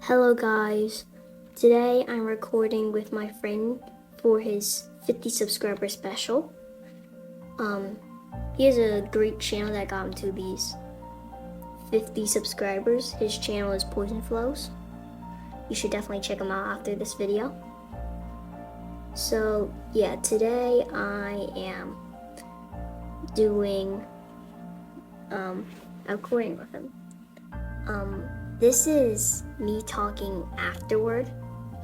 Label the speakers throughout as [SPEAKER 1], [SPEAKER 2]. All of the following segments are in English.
[SPEAKER 1] Hello guys, today I'm recording with my friend for his 50 subscriber special. He has a great channel that got him to these 50 subscribers. His channel is Poisonflows. You should definitely check him out after this video. So yeah, today I am doing a recording with him. This is me talking afterward.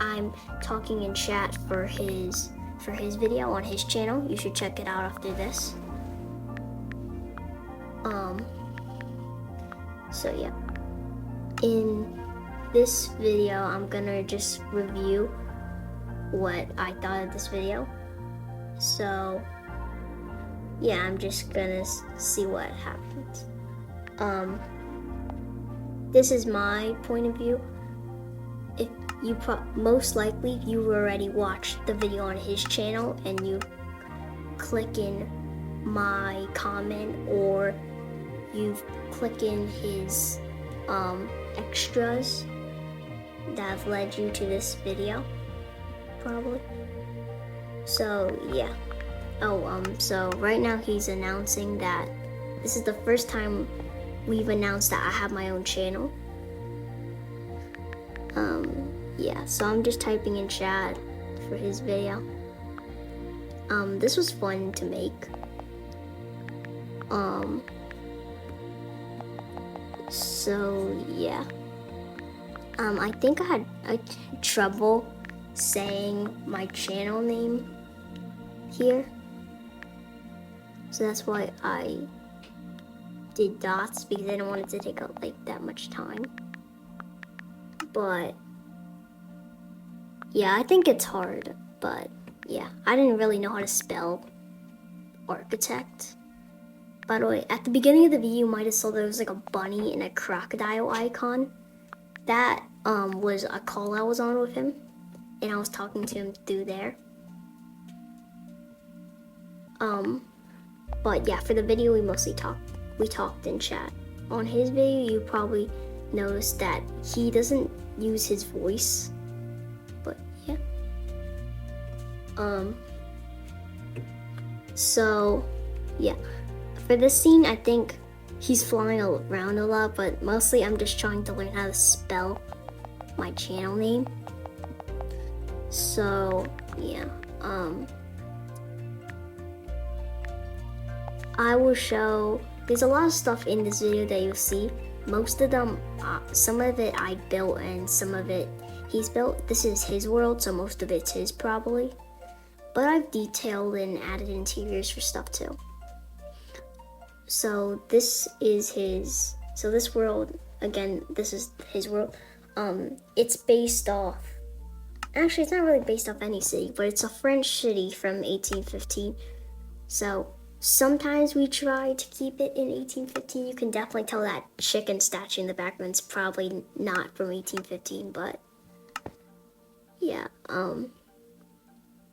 [SPEAKER 1] I'm talking in chat for his video on his channel. You should check it out after this. So yeah. In this video, I'm gonna just review what I thought of this video. So yeah, I'm just gonna see what happens. This is my point of view. If you most likely you already watched the video on his channel and you click in my comment, or you've clicked in his extras that have led you to this video, probably. So yeah. So right now he's announcing that this is the first time we've announced that I have my own channel. Yeah, so I'm just typing in chat for his video. This was fun to make. So yeah. I think I had trouble saying my channel name here. So that's why I did dots, because I didn't want it to take up like that much time. But yeah, I think it's hard, but yeah, I didn't really know how to spell architect. By the way, at the beginning of the video, you might have saw there was like a bunny and a crocodile icon. That was a call I was on with him, and I was talking to him through there. But yeah, for the video we talked in chat. On his video, you probably noticed that he doesn't use his voice, but yeah. So yeah, for this scene, I think he's flying around a lot, but mostly I'm just trying to learn how to spell my channel name. So yeah, I will show, there's a lot of stuff in this video that you'll see. Most of them, some of it I built and some of it he's built. This is his world, so most of it's his probably. But I've detailed and added interiors for stuff too. So this is his, so this world, again, this is his world. It's based off, actually it's not really based off any city, but it's a French city from 1815. So sometimes we try to keep it in 1815. You can definitely tell that chicken statue in the background's probably not from 1815, but yeah,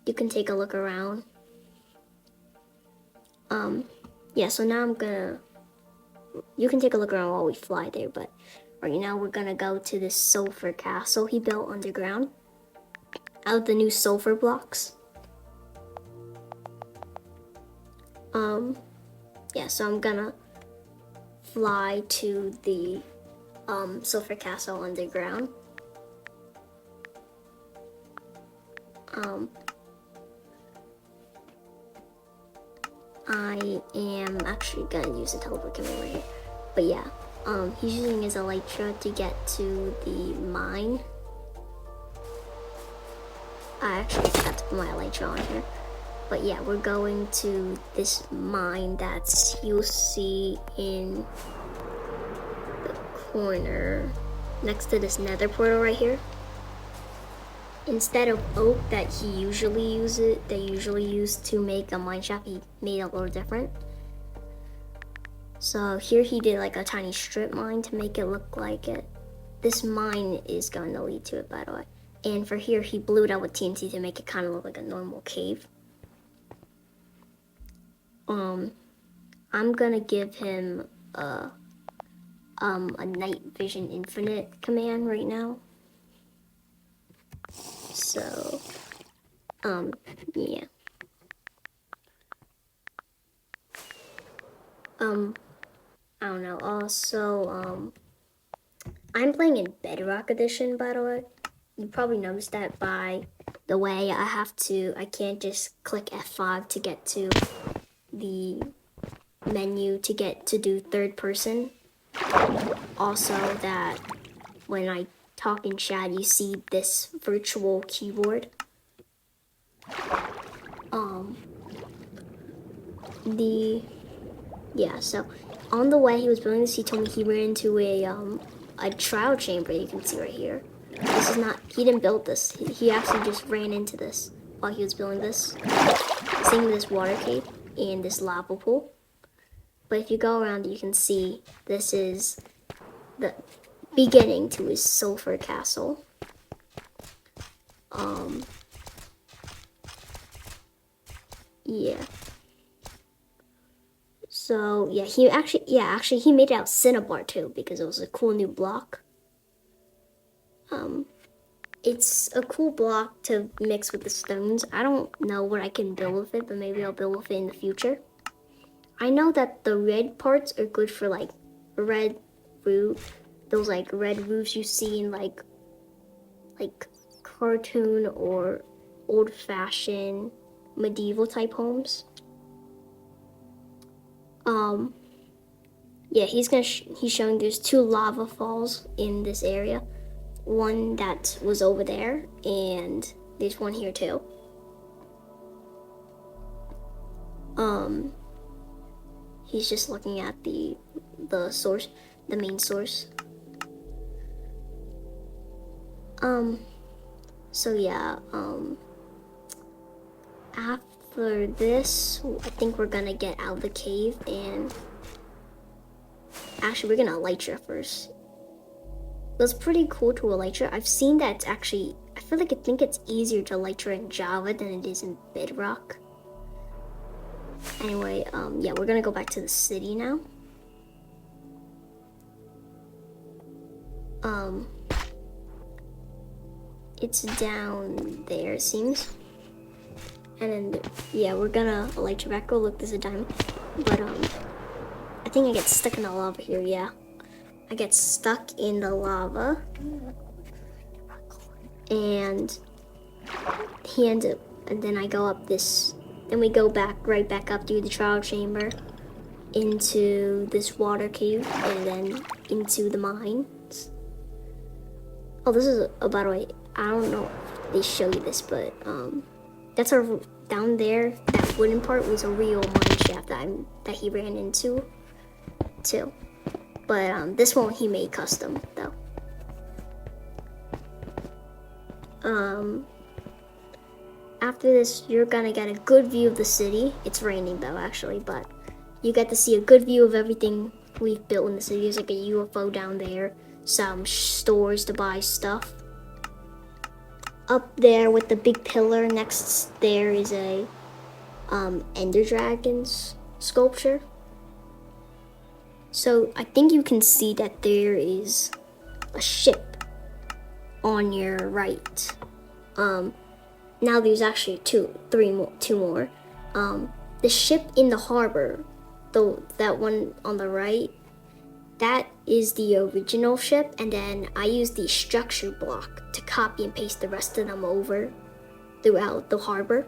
[SPEAKER 1] you can take a look around. Yeah, so now you can take a look around while we fly there, but right now we're gonna go to this sulfur castle he built underground out of the new sulfur blocks. Yeah, so I'm gonna fly to the sulfur castle underground. I am actually gonna use a teleport camera right here. But yeah, he's using his elytra to get to the mine. I actually forgot to put my elytra on here. But yeah, we're going to this mine that's, you'll see in the corner next to this nether portal right here. Instead of oak that they usually use to make a mine shaft, he made it a little different. So here he did like a tiny strip mine to make it look like it. This mine is going to lead to it, by the way. And for here, he blew it out with TNT to make it kind of look like a normal cave. I'm gonna give him a night vision infinite command right now. So, yeah. I don't know. Also, I'm playing in Bedrock Edition, by the way. You probably noticed that by the way I can't just click F5 to get to the menu to get to do third person. Also, that when I talk in chat, you see this virtual keyboard. So on the way he was building this, he told me he ran into a trial chamber. You can see right here. This is not, he didn't build this. He actually just ran into this while he was building this. Seeing this water cave and this lava pool. But if you go around, you can see this is the beginning to his sulfur castle. Yeah. So yeah, he made it out Cinnabar too because it was a cool new block. It's a cool block to mix with the stones. I don't know what I can build with it, but maybe I'll build with it in the future. I know that the red parts are good for like red roof, those like red roofs you see in like cartoon or old-fashioned medieval type homes. Yeah, he's showing there's 2 lava falls in this area. One that was over there, and there's one here too. He's just looking at the source, the main source. So yeah, after this, I think we're gonna get out of the cave and actually we're gonna elytra first. It was pretty cool to elytra. I've seen that it's actually, I think it's easier to elytra in Java than it is in Bedrock. Anyway, yeah, we're gonna go back to the city now. It's down there, it seems. And then, yeah, we're gonna elytra back. Go look, there's a diamond. But, I think I get stuck in the lava here, yeah. I get stuck in the lava. And then I go up this, then we go right back up through the trial chamber into this water cave and then into the mines. Oh, this is, by the way, I don't know if they show you this, but that's down there, that wooden part was a real mine shaft that he ran into too. But this one he made custom though. After this, you're gonna get a good view of the city. It's raining though, actually, but you get to see a good view of everything we've built in the city. There's like a UFO down there, some stores to buy stuff. Up there with the big pillar next there is a Ender Dragon's sculpture. So I think you can see that there is a ship on your right. Now there's actually two more. The ship in the harbor, that one on the right, that is the original ship, and then I used the structure block to copy and paste the rest of them over throughout the harbor.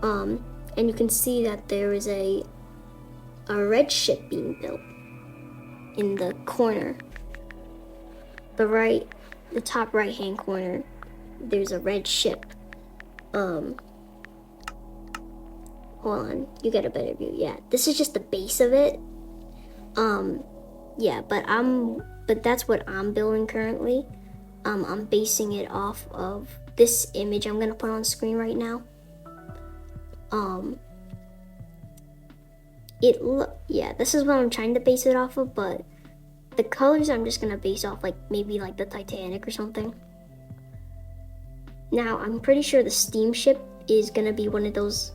[SPEAKER 1] And you can see that there is a red ship being built in the corner. The top right hand corner, there's a red ship. Hold on, you get a better view. Yeah, this is just the base of it. Yeah, but that's what I'm building currently. I'm basing it off of this image I'm gonna put on screen right now. This is what I'm trying to base it off of, but the colors I'm just gonna base off maybe the Titanic or something. Now I'm pretty sure the steamship is gonna be one of those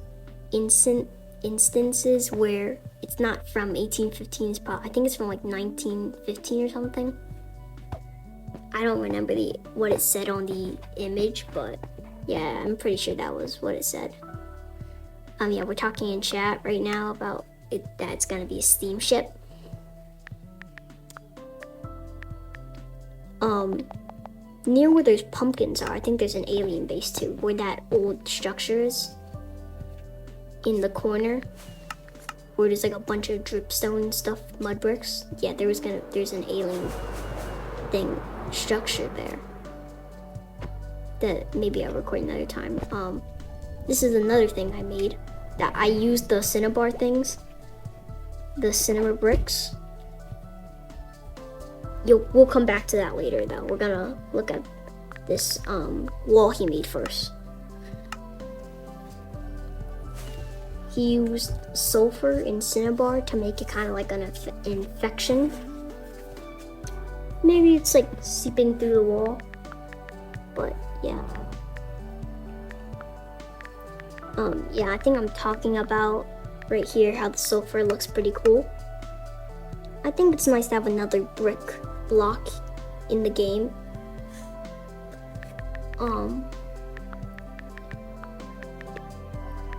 [SPEAKER 1] instances where it's not from 1815's I think it's from 1915 or something. I don't remember what it said on the image, but yeah, I'm pretty sure that was what it said. Yeah, we're talking in chat right now about that it's gonna be a steamship. Near where those pumpkins are, I think there's an alien base too, where that old structure is. In the corner, where there's like a bunch of dripstone stuff, mud bricks. Yeah, there's an alien thing structure there. That maybe I'll record another time. This is another thing I made. That I used the cinnabar things, the cinnabar bricks. We'll come back to that later though. We're gonna look at this wall he made first. He used sulfur and cinnabar to make it kind of like an infection. Maybe it's like seeping through the wall, but yeah. Yeah, I think I'm talking about right here how the sulfur looks pretty cool. I think it's nice to have another brick block in the game.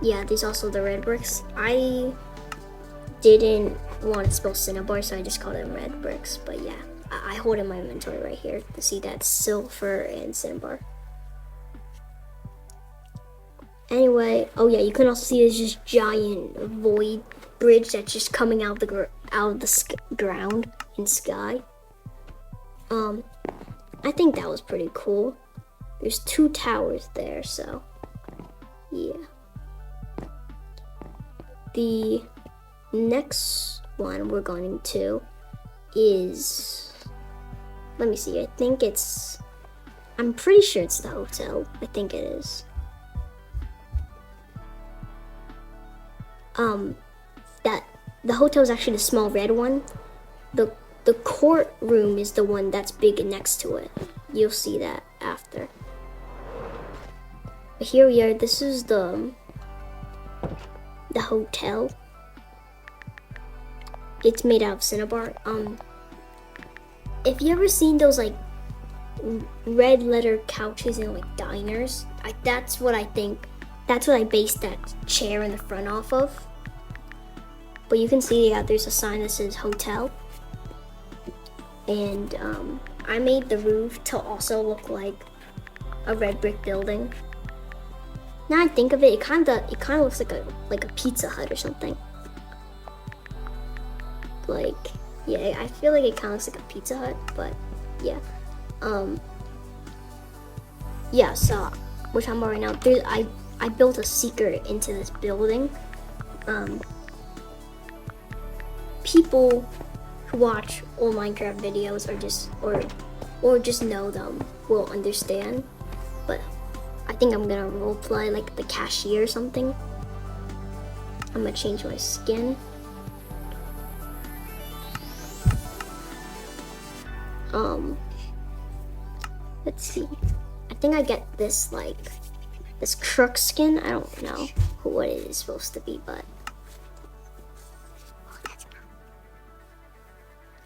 [SPEAKER 1] Yeah, there's also the red bricks. I didn't want to spell cinnabar, so I just called them red bricks. But yeah, I hold in my inventory right here to see that sulfur and cinnabar. Anyway, oh yeah, you can also see there's this giant void bridge that's just coming out of the ground and sky. I think that was pretty cool. There's 2 towers there, so yeah. The next one we're going to is, let me see, I'm pretty sure it's the hotel. I think it is. That the hotel is actually the small red one. The courtroom is the one that's big next to it. You'll see that after. But here we are. This is the hotel. It's made out of cinnabar. If you ever seen those like red leather couches in like diners, that's what I based that chair in the front off of. But you can see, yeah, there's a sign that says hotel. And I made the roof to also look like a red brick building. Now I think of it, it kind of looks like a Pizza Hut or something. Like, yeah, I feel like it kind of looks like a Pizza Hut, but yeah. Yeah, so we're talking about right now. I built a secret into this building. People who watch all Minecraft videos or just know them will understand. But I think I'm gonna roleplay like the cashier or something. I'm gonna change my skin. Let's see. I think I get this this crook skin. I don't know what it is supposed to be, but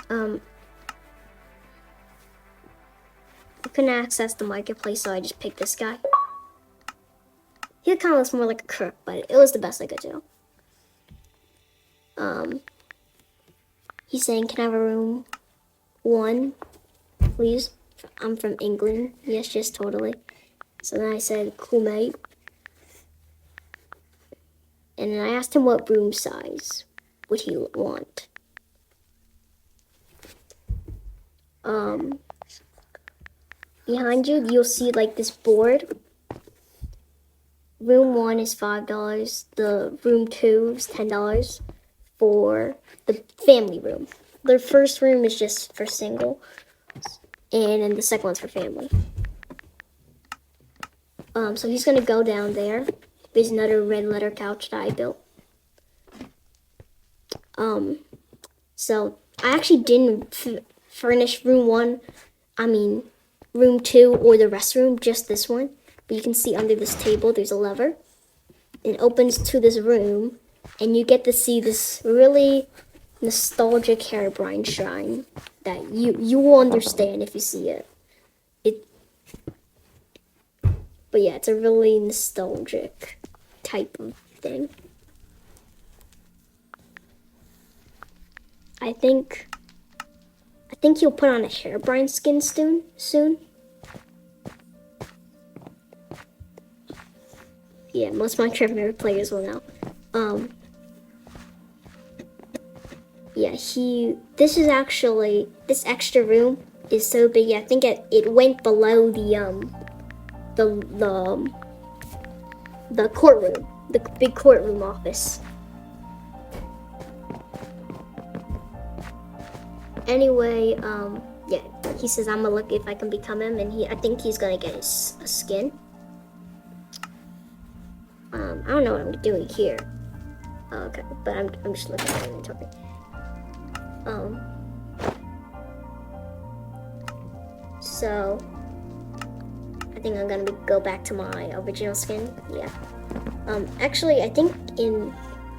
[SPEAKER 1] I couldn't access the marketplace, so I just picked this guy. He kind of looks more like a crook, but it was the best I could do. He's saying, "Can I have a room 1, please?" I'm from England. Yes, totally. So then I said, "Cool, mate." And then I asked him what room size would he want. Behind you, you'll see like this board. Room 1 is $5. The room 2 is $10 for the family room. The first room is just for single, and then the second one's for family. So he's gonna go down there. There's another red leather couch that I built. So I actually didn't furnish room 2 or the restroom, just this one. But you can see under this table, there's a lever. It opens to this room, and you get to see this really nostalgic Herobrine shrine that you will understand if you see it. But yeah, it's a really nostalgic type of thing. I think he'll put on a Herobrine skin soon. Yeah, most Minecraft member players will know. Yeah, this extra room is so big. Yeah, I think it went below the courtroom, the big courtroom office. Anyway, yeah, he says I'm gonna look if I can become him, and I think he's gonna get a skin. I don't know what I'm doing here. Okay, but I'm just looking at my inventory. So I think I'm gonna go back to my original skin. Yeah. Actually, I think in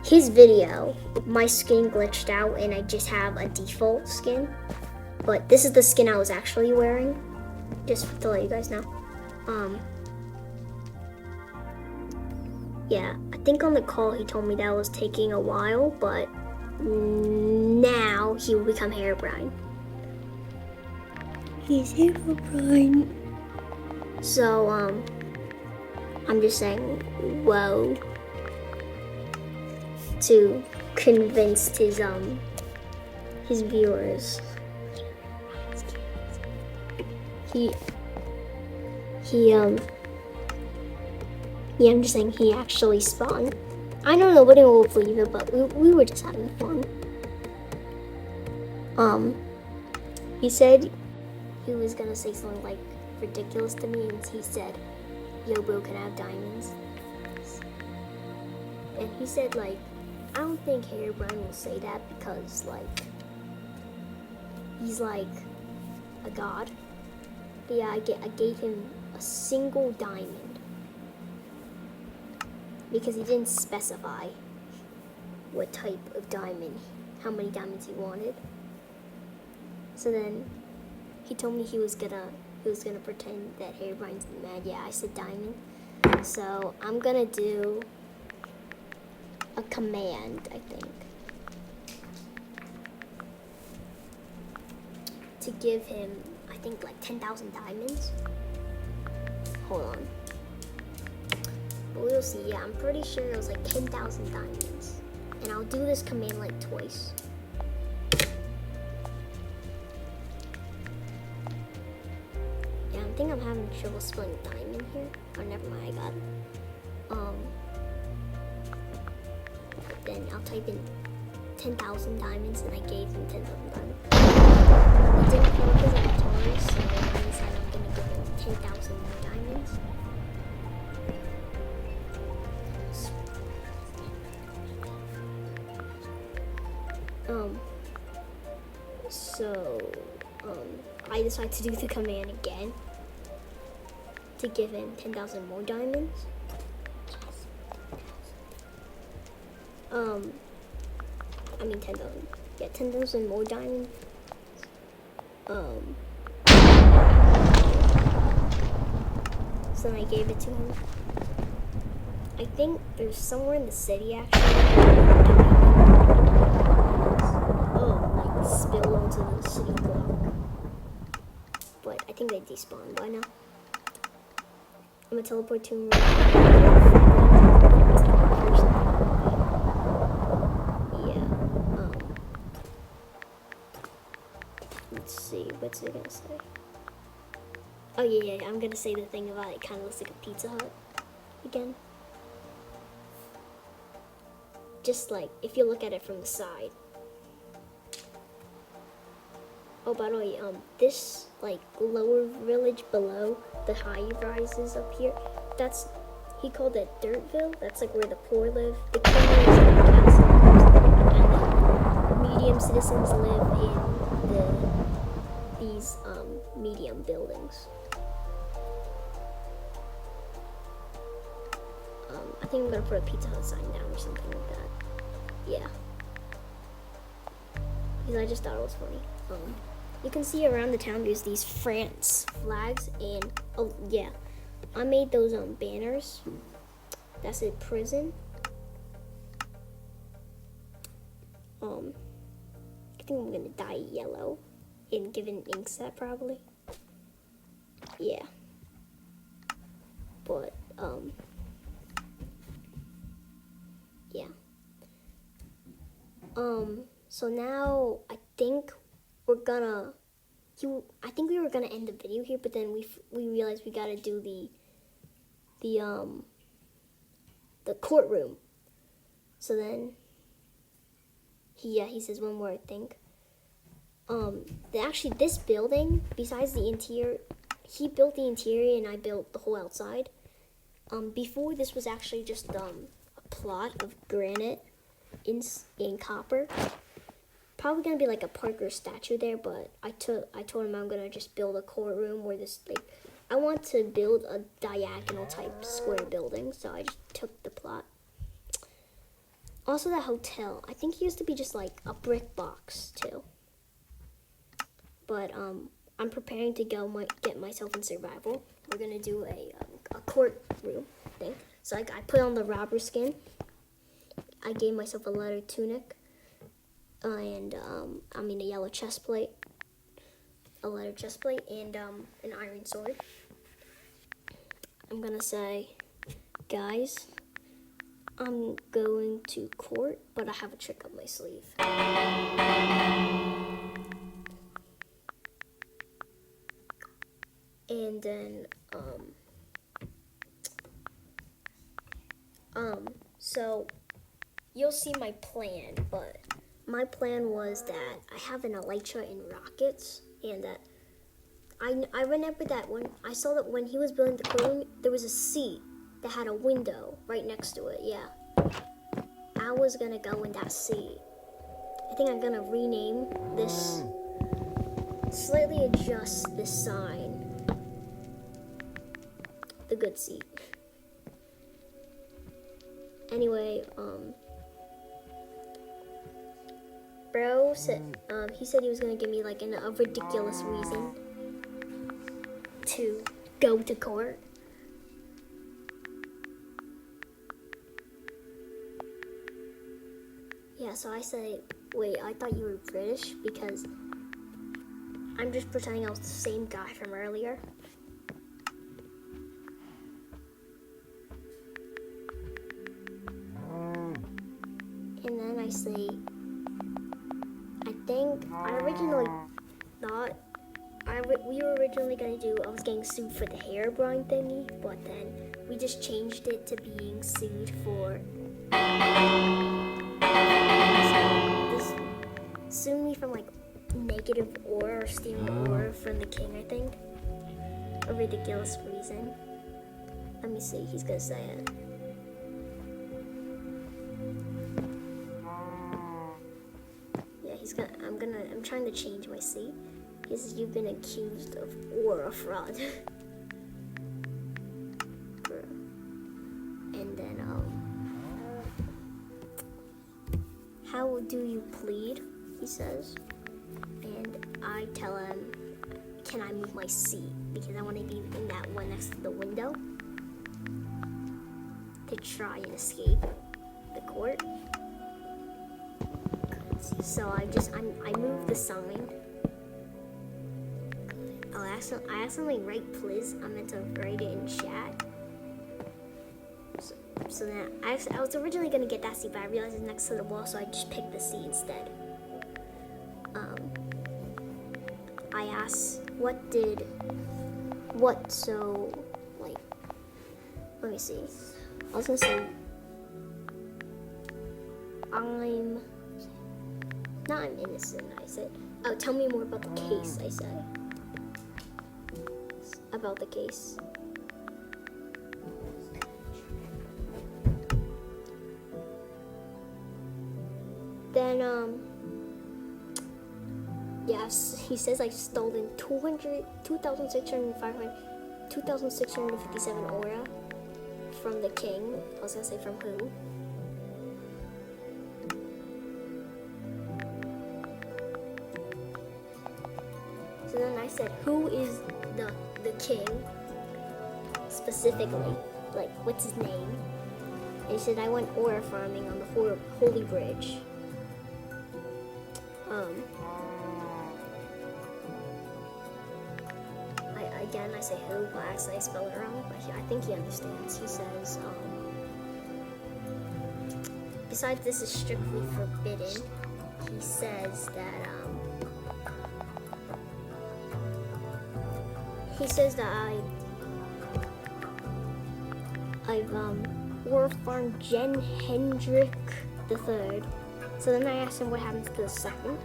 [SPEAKER 1] his video, my skin glitched out and I just have a default skin. But this is the skin I was actually wearing, just to let you guys know. Yeah, I think on the call he told me that was taking a while, but now he will become Herobrine. He's Herobrine. So, I'm just saying, whoa, to convince his viewers. Yeah, I'm just saying he actually spawned. I know nobody will believe it, but we were just having fun. He said he was gonna say something like ridiculous to me, and he said, "Yo, bro, can I have diamonds?" And he said, like, I don't think Herobrine will say that because, like, he's like a god. But yeah, I gave him a single diamond because he didn't specify what type of diamond, how many diamonds he wanted. So then he told me he was gonna pretend that Herobrine's mad. Yeah, I said diamond. So I'm gonna do a command, I think, to give him, I think, like 10,000 diamonds. Hold on. But we'll see. Yeah, I'm pretty sure it was like 10,000 diamonds. And I'll do this command like twice. Yeah, I think I'm having trouble spelling diamond here. Oh, never mind, I got it. Then I'll type in 10,000 diamonds, and I gave him 10,000 diamonds. He didn't fill up his inventory, so he said I'm gonna give him 10,000 more diamonds. So I decided to do the command again to give him 10,000 more diamonds. I mean 10,000. Yeah, 10,000 more diamonds. So then I gave it to him. I think there's somewhere in the city actually. Like spill onto the city block. But I think they despawned by now. I'm gonna teleport to him. Let's see, what's it gonna say? Oh yeah, I'm gonna say the thing about it kind of looks like a Pizza Hut again. Just like, if you look at it from the side. Oh, by the way, this, like, lower village below the high rises up here, he called it Dirtville. That's like where the poor live. The king lives in the castle, and the medium citizens live in these medium buildings. I think I'm gonna put a Pizza Hut sign down or something like that. Yeah. Because I just thought it was funny. You can see around the town there's these France flags, and oh yeah, I made those banners. That's a prison. I think I'm gonna dye yellow and give it an ink set probably. Yeah. But yeah. So now I think we're gonna. I think we were gonna end the video here, but then we realized we gotta do the courtroom. So then, he says one more, I think. Actually, this building, besides the interior, he built the interior and I built the whole outside. Before this was actually just a plot of granite in copper. Probably gonna be like a Parker statue there, but I told him I'm gonna just build a courtroom where this I want to build a diagonal type square building, so I just took the plot. Also, that hotel, I think it used to be just like a brick box too. But I'm preparing to get myself in survival. We're gonna do a courtroom thing. So I put on the robber skin. I gave myself a leather tunic, and a yellow chest plate, a leather chest plate, and an iron sword. I'm gonna say, guys, I'm going to court, but I have a trick up my sleeve. And then, so you'll see my plan, but my plan was that I have an elytra and rockets, and that I remember that when I saw that when he was building the courtroom, there was a seat that had a window right next to it. Yeah, I was gonna go in that seat. I think I'm gonna rename this, slightly adjust this sign, the good seat. Anyway, bro said he said he was gonna give me like a ridiculous reason to go to court. Yeah, so I say, wait, I thought you were British, because I'm just pretending I was the same guy from earlier. And then I say, I think I originally thought we were originally going to do, I was getting sued for the Herobrine thingy, but then we just changed it to being sued for suing me from like negative ore or stealing ore from the king, I think. A ridiculous reason. Let me see, he's going to say it. I'm trying to change my seat. He says, you've been accused of ore fraud. And then, how do you plead? He says. And I tell him, can I move my seat? Because I want to be in that one next to the window to try and escape the court. So I moved the sign. I accidentally write please. I meant to write it in chat. So then I was originally gonna get that seat, but I realized it's next to the wall, so I just picked the seat instead. I asked, let me see. I was gonna say, I'm innocent, I said. Oh, tell me more about the case, I said. About the case. Then, yes, he says I stolen 2,657 aura from the king. I was gonna say from who? So then I said, who is the king? specifically, like, what's his name? And he said, I went ore farming on the Holy Bridge. I say who, but actually I spell it wrong, but I think he understands. He says, besides this is strictly forbidden, he says that, I've ore farmed Jen Hendrick III. So then I asked him what happens to the second.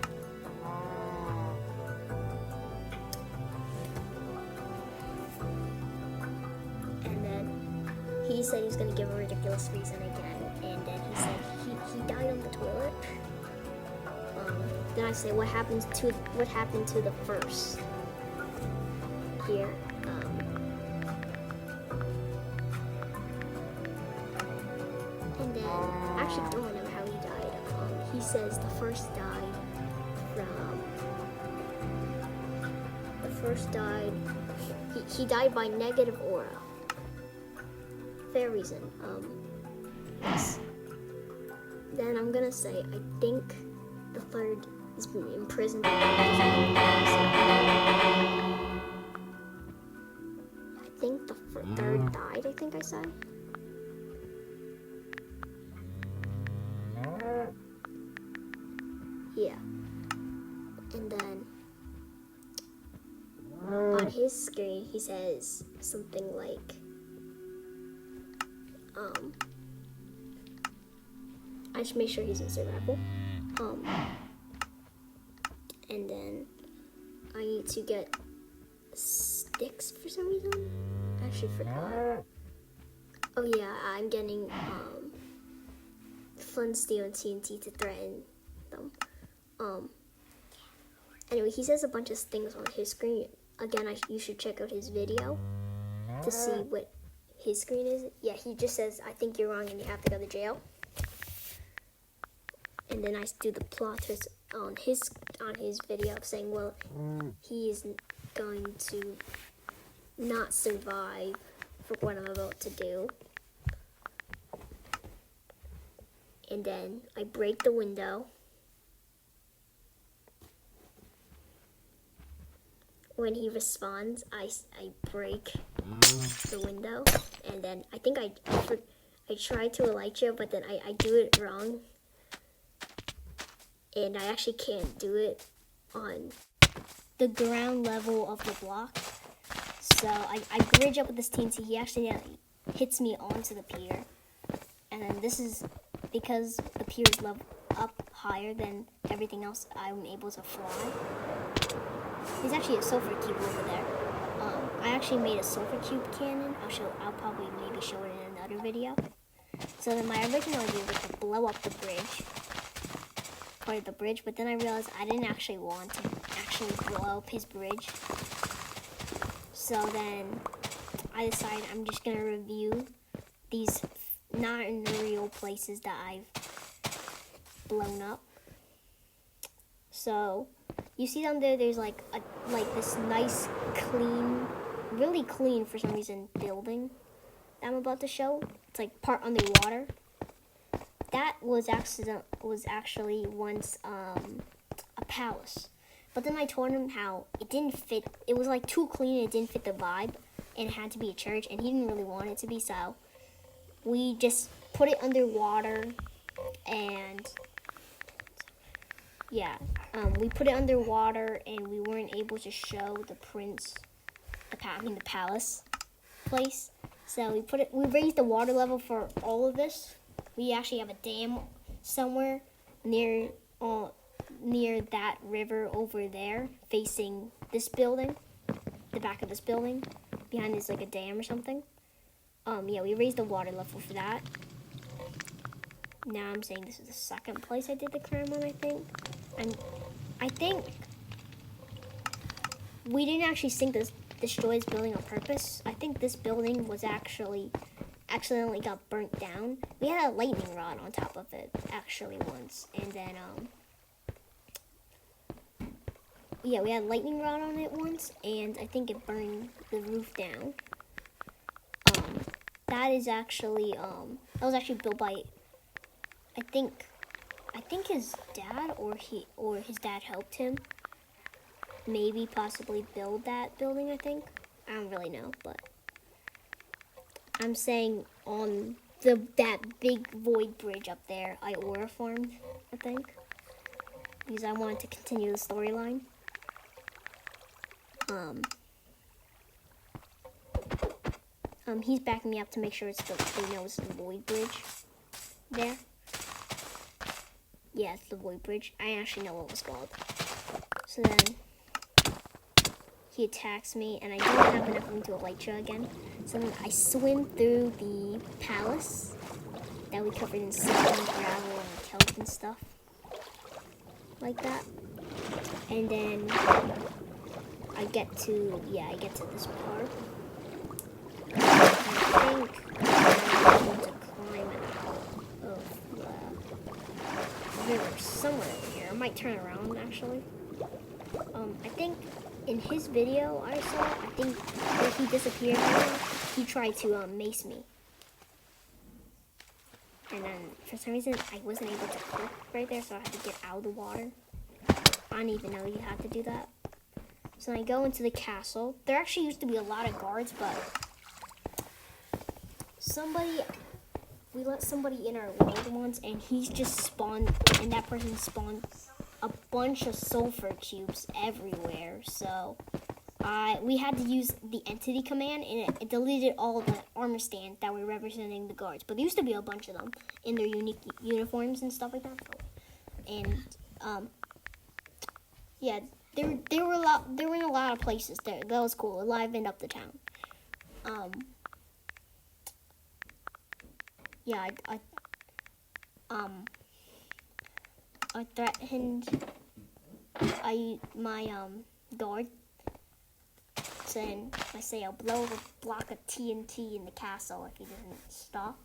[SPEAKER 1] And then he said he was going to give a ridiculous reason again. And then he said he died on the toilet. Then I say what happened to the first here. And then I actually don't remember how he died. He says the first died. He died by negative aura. Fair reason. Yes. Then I'm gonna say I think the third is imprisoned. I think the third died. I think I said. Yeah. And then on his screen he says something like I should make sure he's in survival. And then I need to get sticks for some reason. I actually forgot. Oh yeah, I'm getting flint, steel, and TNT to threaten them. Anyway, he says a bunch of things on his screen. Again, you should check out his video to see what his screen is. Yeah, he just says, I think you're wrong and you have to go to jail. And then I do the plot twist on his video saying, well, he is going to not survive for what I'm about to do. And then I break the window. When he responds, I break the window, and then I think I tried to elytra, but then I do it wrong, and I actually can't do it on the ground level of the block. So I bridge up with this TNT. He actually hits me onto the pier, and then this is because the pier is level up higher than everything else. I'm able to fly. There's actually a sulfur cube over there. I actually made a sulfur cube cannon. I'll probably maybe show it in another video. So then my original idea was to blow up the bridge, part of the bridge, but then I realized I didn't actually want to actually blow up his bridge. So then I decided I'm just gonna review these not in the real places that I've blown up. So you see down there, there's like this nice, clean, really clean for some reason building that I'm about to show. It's like part underwater. That was actually once a palace. But then I told him how it didn't fit. It was like too clean. It didn't fit the vibe, and it had to be a church. And he didn't really want it to be, so we just put it underwater, and yeah, we put it underwater, and we weren't able to show the the palace place. So we raised the water level for all of this. We actually have a dam somewhere near that river over there, facing this building, the back of this building. Behind is like a dam or something. Yeah, we raised the water level for that. Now I'm saying this is the second place I did the crime on, I think. And I think we didn't actually destroy this building on purpose. I think this building was actually accidentally got burnt down. We had a lightning rod on top of it actually once, and then yeah, we had a lightning rod on it once, and I think it burned the roof down. that is actually that was actually built by I think his dad, or his dad helped him maybe possibly build that building. I think I don't really know, but I'm saying on that big void bridge up there, I aura farmed, I think, because I wanted to continue the storyline. He's backing me up to make sure it's the void bridge there. Yeah, it's the void bridge. I actually know what it was called. So then he attacks me, and I don't have enough room to elytra again. So then I swim through the palace that we covered in sand, gravel, and kelp and stuff like that. And then I get to this part. And I think I'm going to climb out of the river somewhere over here. I might turn around actually. I think in his video I saw, I think when he disappeared, he tried to mace me. And then for some reason I wasn't able to click right there, so I had to get out of the water. I didn't even know you had to do that. So I go into the castle. There actually used to be a lot of guards, but we let somebody in our world once, and he's just spawned, and that person spawned a bunch of sulfur cubes everywhere. So we had to use the entity command, and it deleted all the armor stands that were representing the guards. But there used to be a bunch of them in their unique uniforms and stuff like that. And yeah, they were in a lot of places there. That was cool. It livened up the town. Yeah, I threatened my guard. Then I say I'll blow a block of TNT in the castle if he doesn't stop.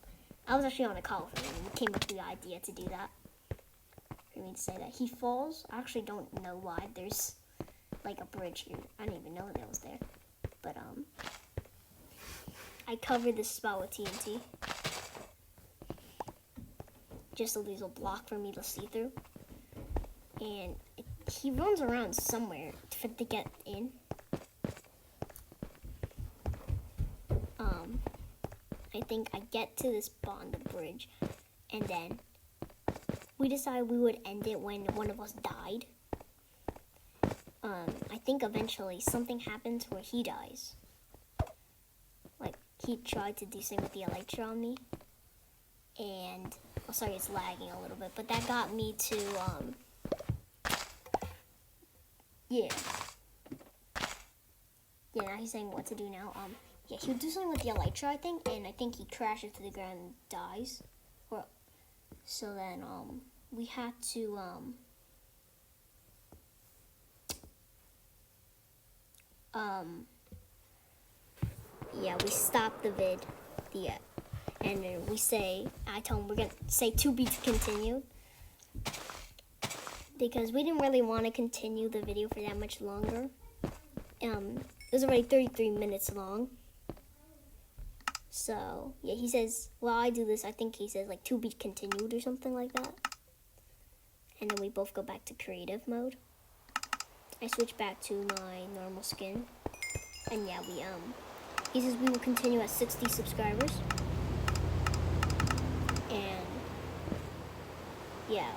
[SPEAKER 1] I was actually on a call for him, and he came up with the idea to do that. For me to say that he falls. I actually don't know why. There's like a bridge here. I didn't even know that was there. But I covered this spot with TNT, just so there's a block for me to see through. And he runs around somewhere to get in. I think I get to this spot on the bridge, and then we decided we would end it when one of us died. I think eventually something happens where he dies. Like, he tried to do something with the elytra on me, and sorry, it's lagging a little bit, but that got me to yeah, now he's saying what to do now. Yeah, he would do something with the elytra, I think, and I think he crashes to the ground and dies. So then, we had to, yeah, we stopped the vid, and then I told him we're gonna say to be continued, because we didn't really want to continue the video for that much longer. It was already 33 minutes long. So, yeah, he says, well, I do this, I think he says, like, to be continued or something like that. And then we both go back to creative mode. I switch back to my normal skin. And yeah, he says we will continue at 60 subscribers. And, yeah,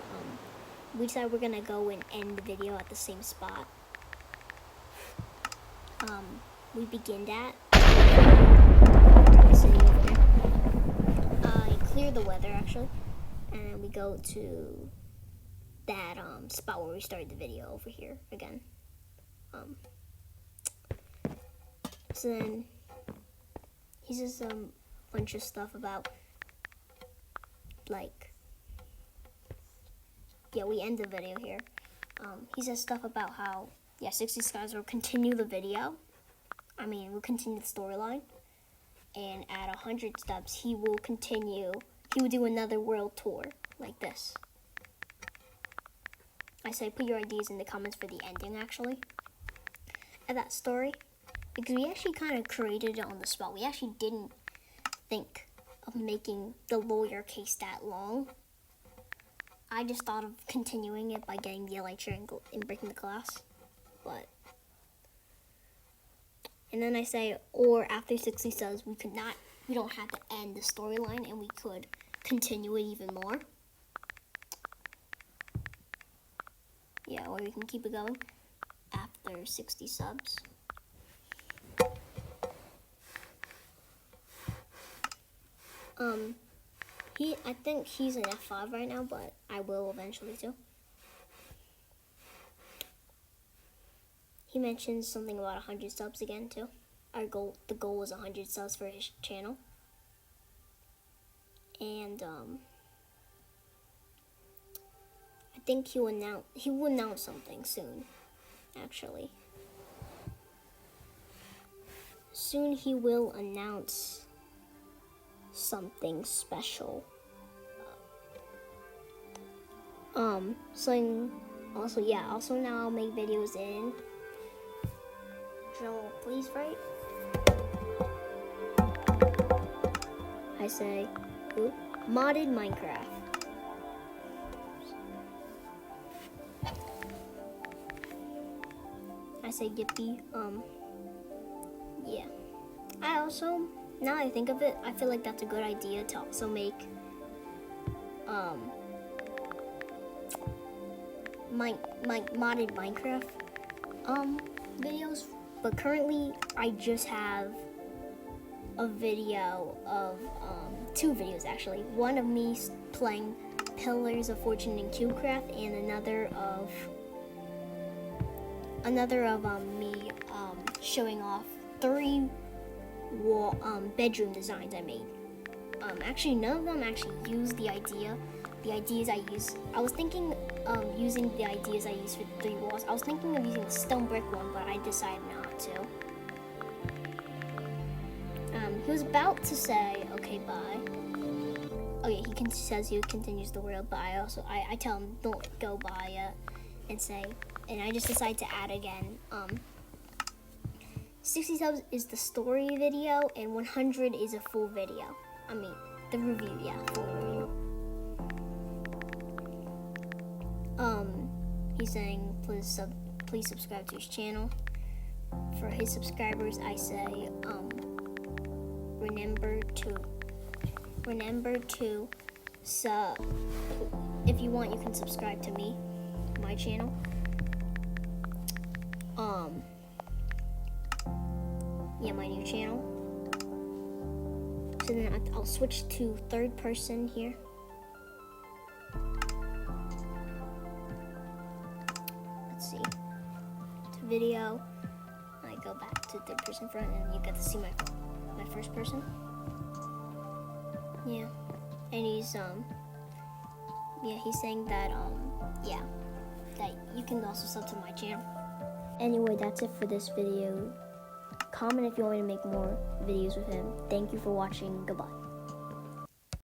[SPEAKER 1] we decided we're gonna go and end the video at the same spot. We begin at clear the weather actually, and then we go to that spot where we started the video over here again. So then he says a bunch of stuff about, like, yeah, we end the video here. He says stuff about how, yeah, 60 subscribers will continue the video. We'll continue the storyline. And at 100 subs, he will do another world tour like this. I say put your ideas in the comments for the ending, actually, of that story. Because we actually kind of created it on the spot. We actually didn't think of making the lawyer case that long. I just thought of continuing it by getting the elytra and breaking the glass. But, and then I say, or after 60 subs, we don't have to end the storyline and we could continue it even more. Yeah, or we can keep it going after 60 subs. I think he's an F5 right now, but I will eventually too. He mentions something about 100 subs again too. The goal was 100 subs for his channel. And I think he will announce something soon, actually. Soon he will announce something special. Also now I'll make videos in Joel, please write. I say, modded Minecraft. I say Yippee. Yeah. I also, now I think of it, I feel like that's a good idea to also make modded Minecraft videos. But currently I just have a video of two videos actually. One of me playing Pillars of Fortune in CubeCraft, and another of me showing off 3 bedroom designs I made. Actually, none of them actually used the ideas I used. I was thinking using the ideas I used for 3 walls. I was thinking of using the stone brick one, but I decided not to. He was about to say, okay, bye. Okay, says he continues the world, but I tell him don't go bye yet, and I just decide to add again. 60 subs is the story video, and 100 is a full video. I mean, the review, yeah, full review. He's saying please subscribe to his channel. For his subscribers, I say remember to sub. If you want, you can subscribe to my channel. Yeah, my new channel. So then I'll switch to third person here. Let's see. To video. I go back to third person front, and you get to see my first person. Yeah, and he's saying that that you can also sub to my channel. Anyway, that's it for this video. Comment if you want me to make more videos with him. Thank you for watching. Goodbye.